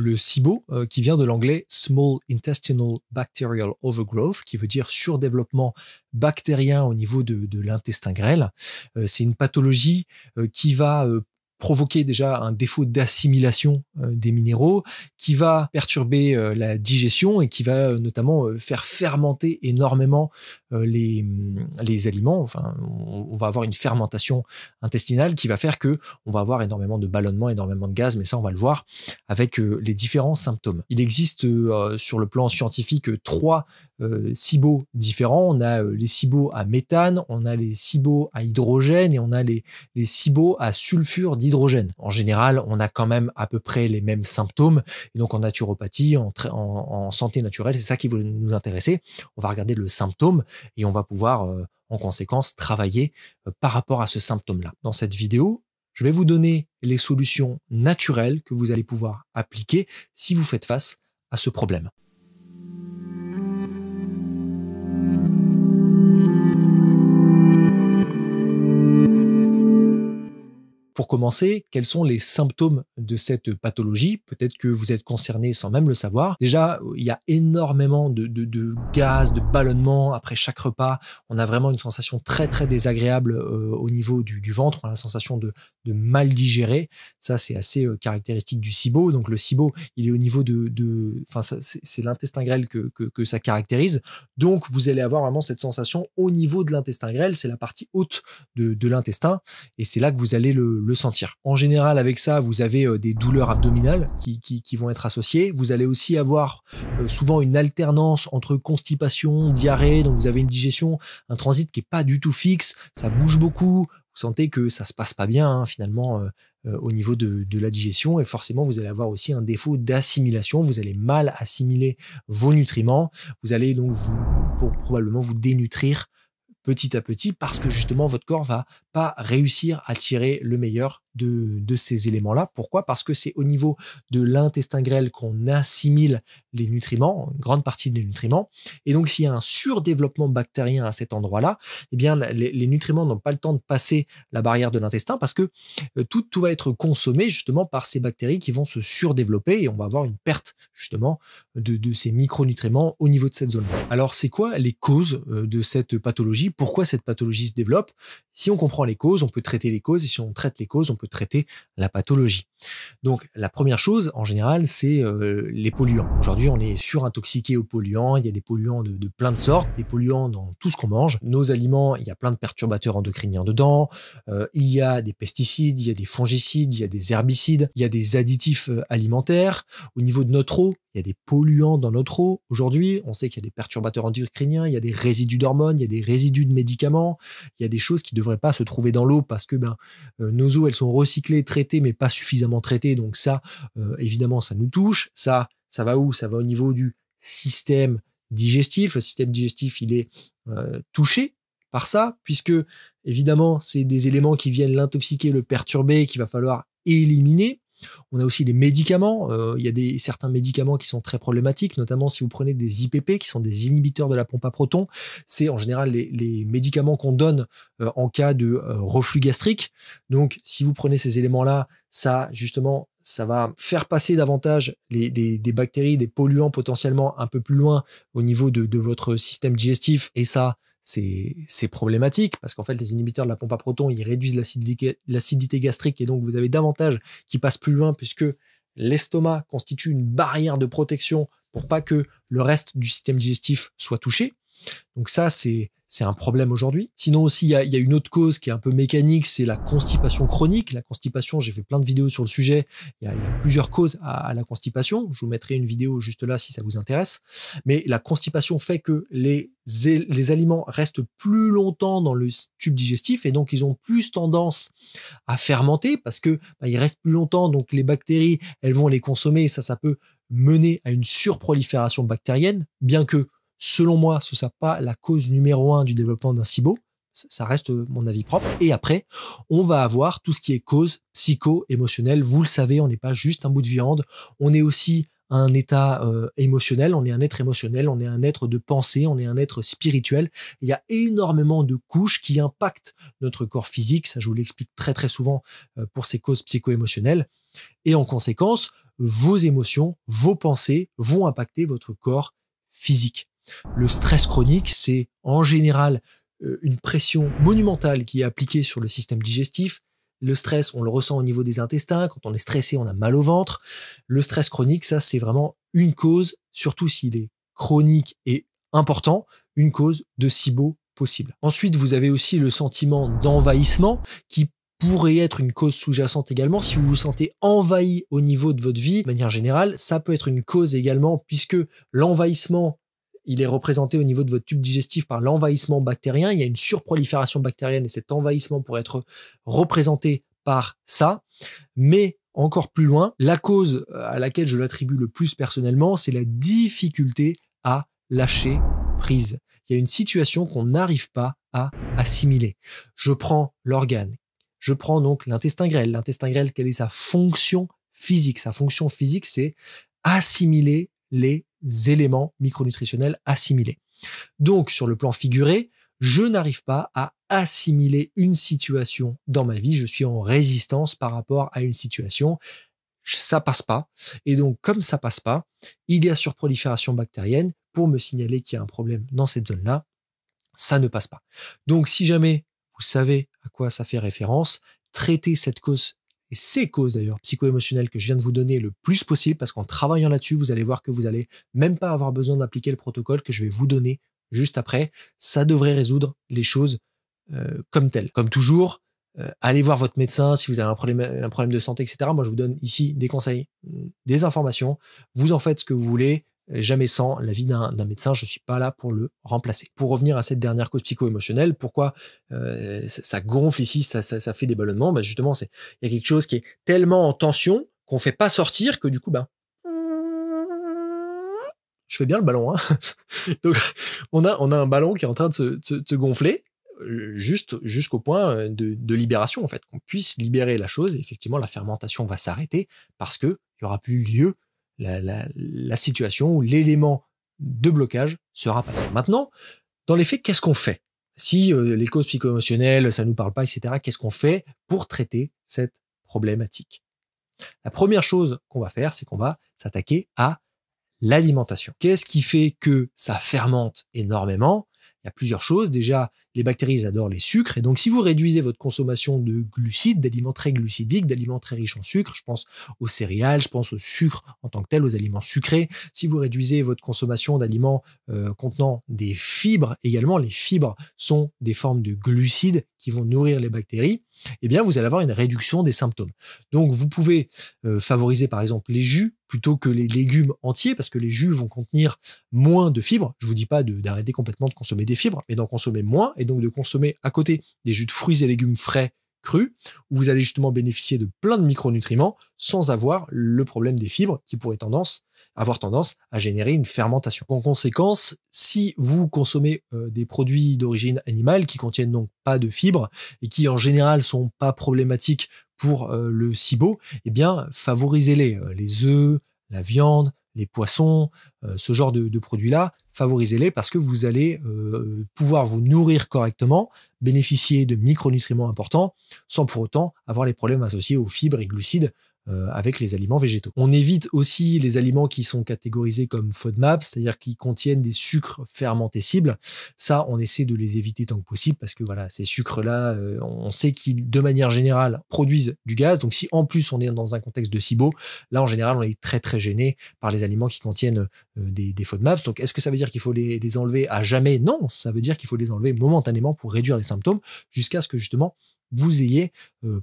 Le SIBO, qui vient de l'anglais Small Intestinal Bacterial Overgrowth, qui veut dire surdéveloppement bactérien au niveau de l'intestin grêle. C'est une pathologie qui va provoquer déjà un défaut d'assimilation des minéraux, qui va perturber la digestion et qui va notamment faire fermenter énormément les aliments. Enfin, on va avoir une fermentation intestinale qui va faire que on va avoir énormément de ballonnement, énormément de gaz, mais ça on va le voir avec les différents symptômes. Il existe sur le plan scientifique 3 SIBO différents. On a les SIBO à méthane, on a les SIBO à hydrogène et on a les SIBO à sulfure d'hydrogène. En général, on a quand même à peu près les mêmes symptômes. Et donc en naturopathie, en santé naturelle, c'est ça qui va nous intéresser. On va regarder le symptôme et on va pouvoir en conséquence travailler par rapport à ce symptôme-là. Dans cette vidéo, je vais vous donner les solutions naturelles que vous allez pouvoir appliquer si vous faites face à ce problème. Pour commencer, quels sont les symptômes de cette pathologie? Peut-être que vous êtes concerné sans même le savoir. Déjà, il y a énormément de gaz, de ballonnement après chaque repas. On a vraiment une sensation très très désagréable au niveau du ventre. On a la sensation de mal digérer. Ça, c'est assez caractéristique du SIBO. Donc le SIBO, il est au niveau c'est l'intestin grêle que ça caractérise. Donc vous allez avoir vraiment cette sensation au niveau de l'intestin grêle. C'est la partie haute de l'intestin et c'est là que vous allez le sentir. En général, avec ça, vous avez des douleurs abdominales qui vont être associées. Vous allez aussi avoir souvent une alternance entre constipation, diarrhée. Donc, vous avez une digestion, un transit qui est pas du tout fixe. Ça bouge beaucoup. Vous sentez que ça se passe pas bien, finalement, au niveau de la digestion. Et forcément, vous allez avoir aussi un défaut d'assimilation. Vous allez mal assimiler vos nutriments. Vous allez donc probablement vous dénutrir petit à petit parce que justement, votre corps va pas réussir à tirer le meilleur de ces éléments-là. Pourquoi? Parce que c'est au niveau de l'intestin grêle qu'on assimile les nutriments, une grande partie des nutriments. Et donc, s'il y a un surdéveloppement bactérien à cet endroit-là, eh bien, les nutriments n'ont pas le temps de passer la barrière de l'intestin parce que tout va être consommé justement par ces bactéries qui vont se surdévelopper et on va avoir une perte justement de ces micronutriments au niveau de cette zone. Alors, c'est quoi les causes de cette pathologie? Pourquoi cette pathologie se développe? Si on comprend les causes, on peut traiter les causes et si on traite les causes, on peut traiter la pathologie. Donc, la première chose, en général, c'est les polluants. Aujourd'hui, on est surintoxiqué aux polluants. Il y a des polluants de plein de sortes, des polluants dans tout ce qu'on mange. Nos aliments, il y a plein de perturbateurs endocriniens dedans. Il y a des pesticides, il y a des fongicides, il y a des herbicides, il y a des additifs alimentaires. Au niveau de notre eau, il y a des polluants dans notre eau. Aujourd'hui, on sait qu'il y a des perturbateurs endocriniens, il y a des résidus d'hormones, il y a des résidus de médicaments, il y a des choses qui ne devraient pas se trouver dans l'eau parce que nos eaux, elles sont recyclées, traitées, mais pas suffisamment traitées. Donc ça, évidemment, ça nous touche. Ça va où? Ça va au niveau du système digestif. Le système digestif, il est touché par ça, puisque, évidemment, c'est des éléments qui viennent l'intoxiquer, le perturber, qu'il va falloir éliminer. On a aussi les médicaments. Il y a certains médicaments qui sont très problématiques, notamment si vous prenez des IPP, qui sont des inhibiteurs de la pompe à protons. C'est en général les médicaments qu'on donne en cas de reflux gastrique. Donc, si vous prenez ces éléments-là, ça, justement, ça va faire passer davantage des bactéries, des polluants potentiellement un peu plus loin au niveau de votre système digestif. Et ça, c'est problématique parce qu'en fait, les inhibiteurs de la pompe à protons, ils réduisent l'acidité gastrique et donc vous avez davantage qui passent plus loin puisque l'estomac constitue une barrière de protection pour pas que le reste du système digestif soit touché. Donc ça, c'est un problème aujourd'hui. Sinon aussi, il y a une autre cause qui est un peu mécanique, c'est la constipation chronique. La constipation, j'ai fait plein de vidéos sur le sujet. Il y a plusieurs causes à la constipation. Je vous mettrai une vidéo juste là si ça vous intéresse. Mais la constipation fait que les aliments restent plus longtemps dans le tube digestif et donc ils ont plus tendance à fermenter parce que ils restent plus longtemps. Donc les bactéries, elles vont les consommer et ça peut mener à une surprolifération bactérienne, bien que selon moi, ce n'est pas la cause numéro 1 du développement d'un SIBO. Ça reste mon avis propre. Et après, on va avoir tout ce qui est cause psycho-émotionnelle. Vous le savez, on n'est pas juste un bout de viande. On est aussi un état émotionnel. On est un être émotionnel. On est un être de pensée. On est un être spirituel. Il y a énormément de couches qui impactent notre corps physique. Ça, je vous l'explique très, très souvent pour ces causes psycho-émotionnelles. Et en conséquence, vos émotions, vos pensées vont impacter votre corps physique. Le stress chronique, c'est en général une pression monumentale qui est appliquée sur le système digestif. Le stress, on le ressent au niveau des intestins. Quand on est stressé, on a mal au ventre. Le stress chronique, ça, c'est vraiment une cause, surtout s'il est chronique et important, une cause de SIBO possible. Ensuite, vous avez aussi le sentiment d'envahissement qui pourrait être une cause sous-jacente également. Si vous vous sentez envahi au niveau de votre vie, de manière générale, ça peut être une cause également, puisque l'envahissement, il est représenté au niveau de votre tube digestif par l'envahissement bactérien. Il y a une surprolifération bactérienne et cet envahissement pourrait être représenté par ça. Mais encore plus loin, la cause à laquelle je l'attribue le plus personnellement, c'est la difficulté à lâcher prise. Il y a une situation qu'on n'arrive pas à assimiler. Je prends l'organe. Je prends donc l'intestin grêle. L'intestin grêle, quelle est sa fonction physique? Sa fonction physique, c'est assimiler les éléments micronutritionnels assimilés. Donc, sur le plan figuré, je n'arrive pas à assimiler une situation dans ma vie. Je suis en résistance par rapport à une situation. Ça passe pas. Et donc, comme ça passe pas, il y a surprolifération bactérienne pour me signaler qu'il y a un problème dans cette zone-là. Ça ne passe pas. Donc, si jamais vous savez à quoi ça fait référence, traitez cette cause et ces causes d'ailleurs psycho-émotionnelles que je viens de vous donner le plus possible, parce qu'en travaillant là-dessus, vous allez voir que vous allez même pas avoir besoin d'appliquer le protocole que je vais vous donner juste après. Ça devrait résoudre les choses comme telles. Comme toujours, allez voir votre médecin si vous avez un problème de santé, etc. Moi, je vous donne ici des conseils, des informations. Vous en faites ce que vous voulez. Jamais sans l'avis d'un médecin, je suis pas là pour le remplacer. Pour revenir à cette dernière cause psycho-émotionnelle, pourquoi ça gonfle ici, ça fait des ballonnements? Ben justement, il y a quelque chose qui est tellement en tension qu'on fait pas sortir que du coup, je fais bien le ballon, hein. Donc on a un ballon qui est en train de se gonfler jusqu'au point de libération, en fait, qu'on puisse libérer la chose et effectivement la fermentation va s'arrêter parce que il y aura plus lieu la situation où l'élément de blocage sera passé. Maintenant, dans les faits, qu'est-ce qu'on fait? Si les causes psycho-émotionnelles, ça nous parle pas, etc., qu'est-ce qu'on fait pour traiter cette problématique? La première chose qu'on va faire, c'est qu'on va s'attaquer à l'alimentation. Qu'est-ce qui fait que ça fermente énormément? Il y a plusieurs choses. Déjà, les bactéries adorent les sucres. Et donc, si vous réduisez votre consommation de glucides, d'aliments très glucidiques, d'aliments très riches en sucre, je pense aux céréales, je pense au sucre en tant que tel, aux aliments sucrés. Si vous réduisez votre consommation d'aliments contenant des fibres également, les fibres sont des formes de glucides qui vont nourrir les bactéries, eh bien, vous allez avoir une réduction des symptômes. Donc, vous pouvez favoriser, par exemple, les jus plutôt que les légumes entiers, parce que les jus vont contenir moins de fibres. Je vous dis pas d'arrêter complètement de consommer des fibres, mais d'en consommer moins, et donc de consommer à côté des jus de fruits et légumes frais, crus, où vous allez justement bénéficier de plein de micronutriments sans avoir le problème des fibres qui pourrait avoir tendance à générer une fermentation. En conséquence, si vous consommez des produits d'origine animale qui contiennent donc pas de fibres et qui en général sont pas problématiques pour le SIBO, eh bien favorisez-les. Les œufs, la viande, les poissons, ce genre de produits-là, favorisez-les parce que vous allez pouvoir vous nourrir correctement, bénéficier de micronutriments importants, sans pour autant avoir les problèmes associés aux fibres et glucides avec les aliments végétaux. On évite aussi les aliments qui sont catégorisés comme FODMAP, c'est-à-dire qui contiennent des sucres fermentés cibles. Ça, on essaie de les éviter tant que possible parce que voilà, ces sucres-là, on sait qu'ils, de manière générale, produisent du gaz. Donc, si en plus on est dans un contexte de SIBO, là, en général, on est très très gêné par les aliments qui contiennent des FODMAPs. Donc, est-ce que ça veut dire qu'il faut les enlever à jamais? Non, ça veut dire qu'il faut les enlever momentanément pour réduire les symptômes jusqu'à ce que justement vous ayez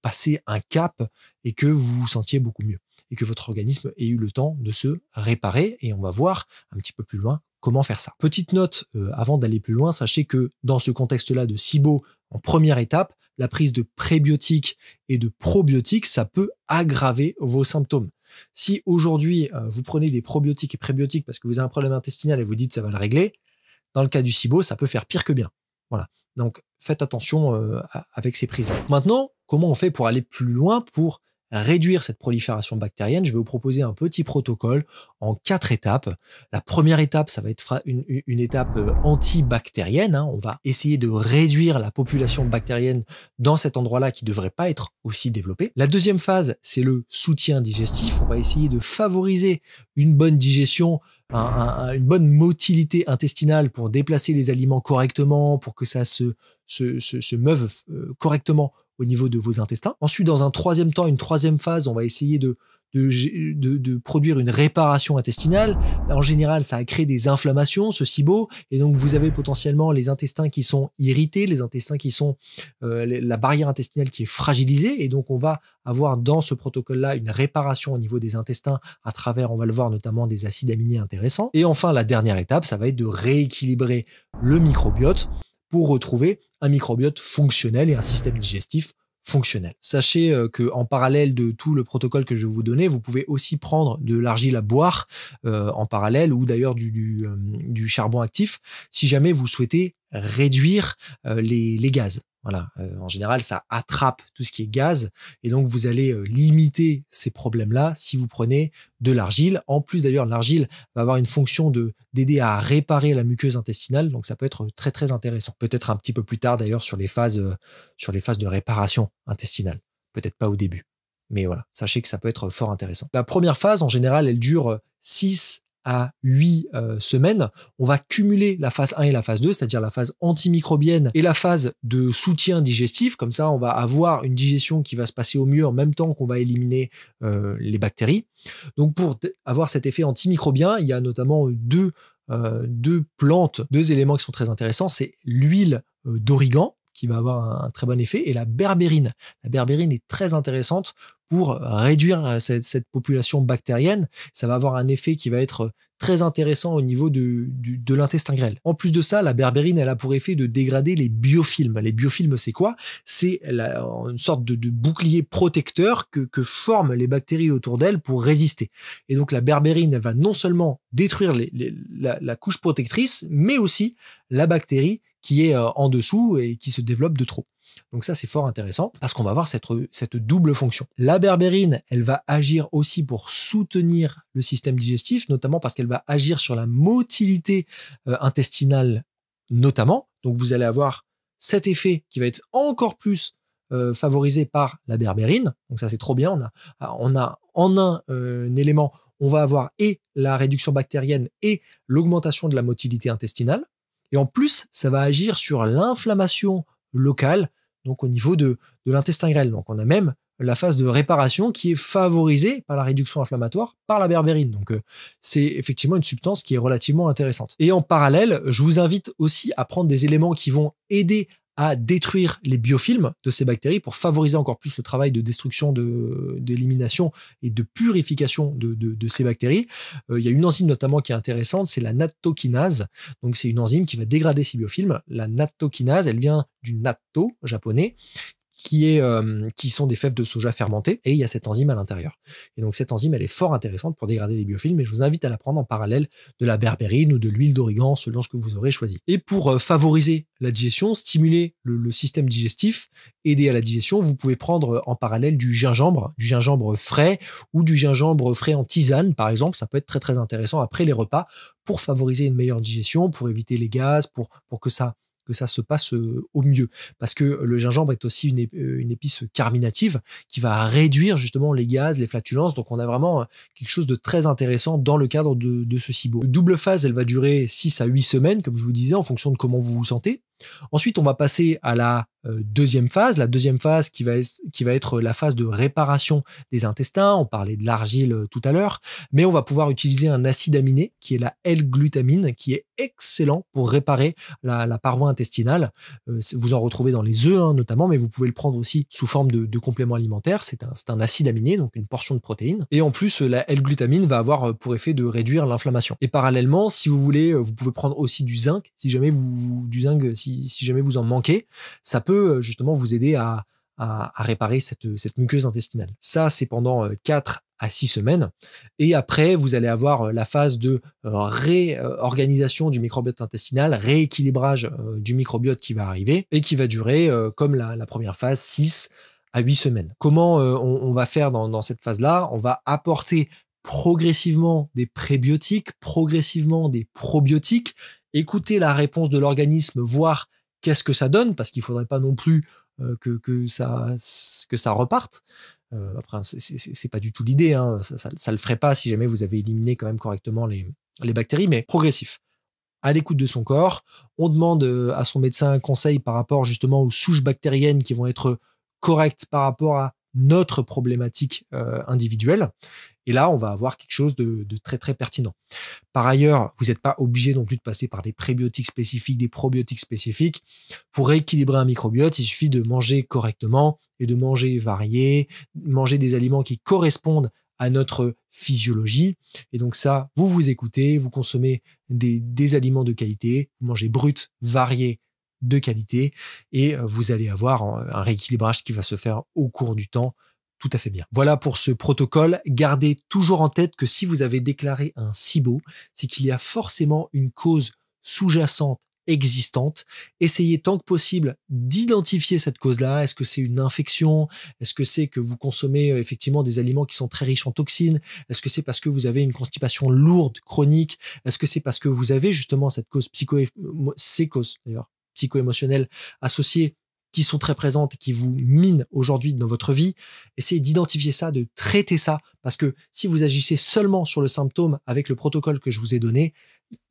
passé un cap et que vous vous sentiez beaucoup mieux et que votre organisme ait eu le temps de se réparer. Et on va voir un petit peu plus loin comment faire ça. Petite note avant d'aller plus loin, sachez que dans ce contexte-là de SIBO, en première étape, la prise de prébiotiques et de probiotiques, ça peut aggraver vos symptômes. Si aujourd'hui vous prenez des probiotiques et prébiotiques parce que vous avez un problème intestinal et vous dites ça va le régler, dans le cas du SIBO, ça peut faire pire que bien. Voilà. Donc, faites attention avec ces prises-là. Maintenant, comment on fait pour aller plus loin, pour réduire cette prolifération bactérienne, je vais vous proposer un petit protocole en 4 étapes. La première étape, ça va être une étape antibactérienne. On va essayer de réduire la population bactérienne dans cet endroit-là qui ne devrait pas être aussi développé. La deuxième phase, c'est le soutien digestif. On va essayer de favoriser une bonne digestion, une bonne motilité intestinale pour déplacer les aliments correctement, pour que ça se meuve correctement au niveau de vos intestins. Ensuite, dans un troisième temps, une troisième phase, on va essayer de produire une réparation intestinale. Là, en général, ça crée des inflammations, ce SIBO, et donc vous avez potentiellement les intestins qui sont irrités, les intestins qui sont la barrière intestinale qui est fragilisée, et donc on va avoir dans ce protocole-là une réparation au niveau des intestins à travers, on va le voir, notamment des acides aminés intéressants. Et enfin, la dernière étape, ça va être de rééquilibrer le microbiote pour retrouver un microbiote fonctionnel et un système digestif fonctionnel. Sachez qu'en parallèle de tout le protocole que je vais vous donner, vous pouvez aussi prendre de l'argile à boire en parallèle, ou d'ailleurs du charbon actif si jamais vous souhaitez réduire les gaz. Voilà, en général, ça attrape tout ce qui est gaz, et donc vous allez limiter ces problèmes-là si vous prenez de l'argile. En plus, d'ailleurs, l'argile va avoir une fonction d'aider à réparer la muqueuse intestinale, donc ça peut être très très intéressant. Peut-être un petit peu plus tard, d'ailleurs, sur les phases de réparation intestinale. Peut-être pas au début, mais voilà, sachez que ça peut être fort intéressant. La première phase, en général, elle dure 6 à 8 semaines. On va cumuler la phase 1 et la phase 2, c'est-à-dire la phase antimicrobienne et la phase de soutien digestif. Comme ça, on va avoir une digestion qui va se passer au mieux en même temps qu'on va éliminer les bactéries. Donc, pour avoir cet effet antimicrobien, il y a notamment deux plantes, 2 éléments qui sont très intéressants. C'est l'huile d'origan, qui va avoir un très bon effet, et la berbérine. La berbérine est très intéressante pour réduire cette population bactérienne. Ça va avoir un effet qui va être très intéressant au niveau de l'intestin grêle. En plus de ça, la berbérine, elle a pour effet de dégrader les biofilms. Les biofilms, c'est quoi? C'est une sorte de bouclier protecteur que forment les bactéries autour d'elles pour résister. Et donc la berbérine, elle va non seulement détruire la couche protectrice, mais aussi la bactérie qui est en dessous et qui se développe de trop. Donc ça, c'est fort intéressant parce qu'on va avoir cette double fonction. La berbérine, elle va agir aussi pour soutenir le système digestif, notamment parce qu'elle va agir sur la motilité intestinale notamment. Donc vous allez avoir cet effet qui va être encore plus favorisé par la berbérine. Donc ça, c'est trop bien. On a en un élément, on va avoir et la réduction bactérienne et l'augmentation de la motilité intestinale. Et en plus, ça va agir sur l'inflammation locale, donc au niveau de l'intestin grêle. Donc on a même la phase de réparation qui est favorisée par la réduction inflammatoire par la berbérine. Donc c'est effectivement une substance qui est relativement intéressante. Et en parallèle, je vous invite aussi à prendre des éléments qui vont aider à détruire les biofilms de ces bactéries pour favoriser encore plus le travail de destruction, d'élimination et de purification de ces bactéries. Il y a une enzyme notamment qui est intéressante, c'est la nattokinase. Donc c'est une enzyme qui va dégrader ces biofilms. La nattokinase, elle vient du natto japonais, qui sont des fèves de soja fermentées, et il y a cette enzyme à l'intérieur. Et donc cette enzyme, elle est fort intéressante pour dégrader les biofilms, et je vous invite à la prendre en parallèle de la berbérine ou de l'huile d'origan, selon ce que vous aurez choisi. Et pour favoriser la digestion, stimuler le système digestif, aider à la digestion, vous pouvez prendre en parallèle du gingembre frais, ou du gingembre frais en tisane, par exemple. Ça peut être très très intéressant après les repas pour favoriser une meilleure digestion, pour éviter les gaz, pour que ça se passe au mieux. Parce que le gingembre est aussi une épice carminative qui va réduire justement les gaz, les flatulences. Donc on a vraiment quelque chose de très intéressant dans le cadre de ce SIBO. Double phase, elle va durer 6 à 8 semaines, comme je vous disais, en fonction de comment vous vous sentez. Ensuite, on va passer à la deuxième phase. La deuxième phase qui va être la phase de réparation des intestins. On parlait de l'argile tout à l'heure, mais on va pouvoir utiliser un acide aminé qui est la L-glutamine, qui est excellent pour réparer la paroi intestinale. Vous en retrouvez dans les œufs notamment, mais vous pouvez le prendre aussi sous forme de complément alimentaire. C'est un acide aminé, donc une portion de protéines. Et en plus, la L-glutamine va avoir pour effet de réduire l'inflammation. Et parallèlement, si vous voulez, vous pouvez prendre aussi du zinc. Si jamais si jamais vous en manquez, ça peut justement vous aider à réparer cette muqueuse intestinale. Ça, c'est pendant 4 à 6 semaines. Et après, vous allez avoir la phase de réorganisation du microbiote intestinal, rééquilibrage du microbiote qui va arriver et qui va durer, comme la première phase, 6 à 8 semaines. Comment on va faire dans cette phase-là? On va apporter progressivement des prébiotiques, progressivement des probiotiques, écouter la réponse de l'organisme, voir qu'est-ce que ça donne, parce qu'il faudrait pas non plus que ça reparte. Après, c'est pas du tout l'idée, hein. Ça le ferait pas si jamais vous avez éliminé quand même correctement les bactéries, mais progressif. À l'écoute de son corps, on demande à son médecin un conseil par rapport justement aux souches bactériennes qui vont être correctes par rapport à notre problématique individuelle. Et là, on va avoir quelque chose de très, très pertinent. Par ailleurs, vous n'êtes pas obligé non plus de passer par des prébiotiques spécifiques, des probiotiques spécifiques. Pour rééquilibrer un microbiote, il suffit de manger correctement et de manger varié, manger des aliments qui correspondent à notre physiologie. Et donc ça, vous écoutez, vous consommez des aliments de qualité, vous mangez brut, varié, de qualité, et vous allez avoir un rééquilibrage qui va se faire au cours du temps tout à fait bien. Voilà pour ce protocole. Gardez toujours en tête que si vous avez déclaré un SIBO, c'est qu'il y a forcément une cause sous-jacente existante. Essayez tant que possible d'identifier cette cause-là. Est-ce que c'est une infection? Est-ce que c'est que vous consommez effectivement des aliments qui sont très riches en toxines? Est-ce que c'est parce que vous avez une constipation lourde, chronique? Est-ce que c'est parce que vous avez justement cette cause ces causes d'ailleurs psycho-émotionnelles associées qui sont très présentes et qui vous minent aujourd'hui dans votre vie? Essayez d'identifier ça, de traiter ça, parce que si vous agissez seulement sur le symptôme avec le protocole que je vous ai donné,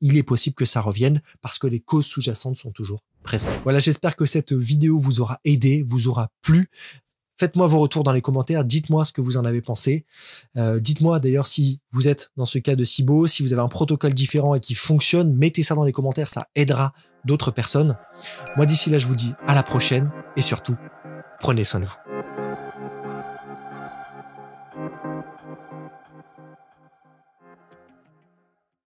il est possible que ça revienne parce que les causes sous-jacentes sont toujours présentes. Voilà, j'espère que cette vidéo vous aura aidé, vous aura plu. Faites-moi vos retours dans les commentaires, dites-moi ce que vous en avez pensé. Dites-moi d'ailleurs si vous êtes dans ce cas de SIBO, si vous avez un protocole différent et qui fonctionne, mettez ça dans les commentaires, ça aidera d'autres personnes. Moi d'ici là, je vous dis à la prochaine et surtout, prenez soin de vous.